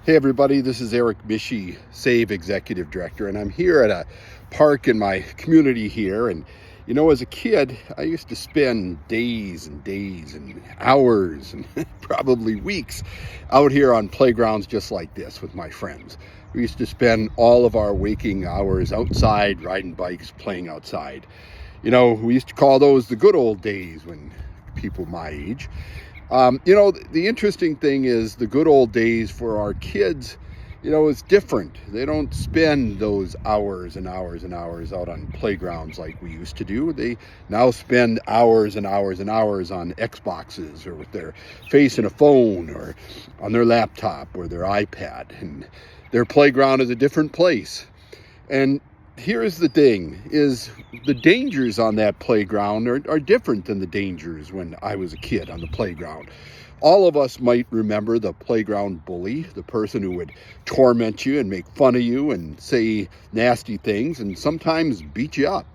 Hey everybody, this is Eric Mishi, SAVE Executive Director, and I'm here at a park in my community here. And you know, as a kid, I used to spend days and days and hours and probably weeks out here on playgrounds just like this with my friends. We used to spend all of our waking hours outside, riding bikes, playing outside. You know, we used to call those the good old days when people my age. The interesting thing is the good old days for our kids, is different. They don't spend those hours and hours and hours out on playgrounds like we used to do. They now spend hours and hours and hours on Xboxes or with their face in a phone or on their laptop or their iPad. And their playground is a different place. And here's the thing, is the dangers on that playground are different than the dangers when I was a kid on the playground. All of us might remember the playground bully, the person who would torment you and make fun of you and say nasty things and sometimes beat you up.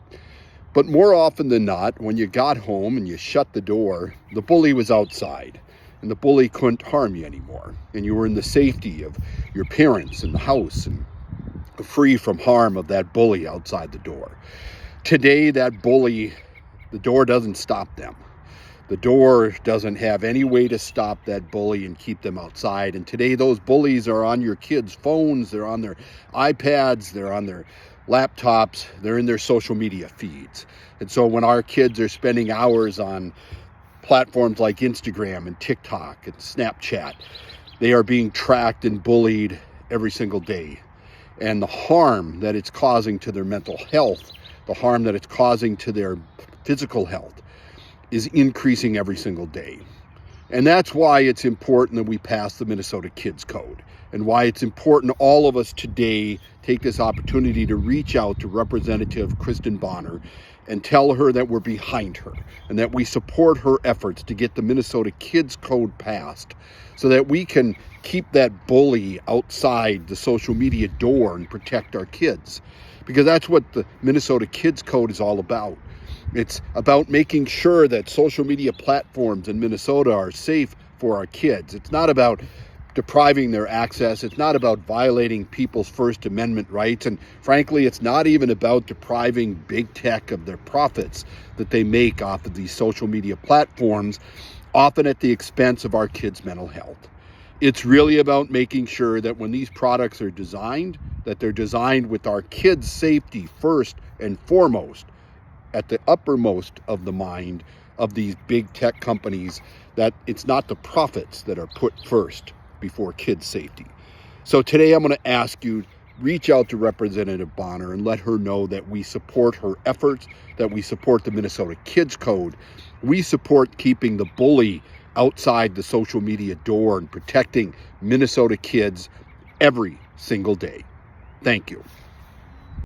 But more often than not, when you got home and you shut the door, the bully was outside and the bully couldn't harm you anymore. And you were in the safety of your parents and the house and free from harm of that bully outside the door. Today, that bully, the door doesn't stop them. The door doesn't have any way to stop that bully and keep them outside. And today, those bullies are on your kids' phones, they're on their iPads, they're on their laptops, they're in their social media feeds. And so when our kids are spending hours on platforms like Instagram and TikTok and Snapchat, they are being tracked and bullied every single day. And the harm that it's causing to their mental health, the harm that it's causing to their physical health is increasing every single day. And that's why it's important that we pass the Minnesota Kids Code, and why it's important all of us today take this opportunity to reach out to Representative Kristen Bonner and tell her that we're behind her and that we support her efforts to get the Minnesota Kids Code passed so that we can keep that bully outside the social media door and protect our kids. Because that's what the Minnesota Kids Code is all about. It's about making sure that social media platforms in Minnesota are safe for our kids. It's not about depriving their access. It's not about violating people's First Amendment rights. And frankly, it's not even about depriving big tech of their profits that they make off of these social media platforms, often at the expense of our kids' mental health. It's really about making sure that when these products are designed, that they're designed with our kids' safety first and foremost, at the uppermost of the mind of these big tech companies, that it's not the profits that are put first before kids' safety. So today I'm going to ask you, reach out to Representative Bonner and let her know that we support her efforts, that we support the Minnesota Kids Code. We support keeping the bully outside the social media door and protecting Minnesota kids every single day. Thank you.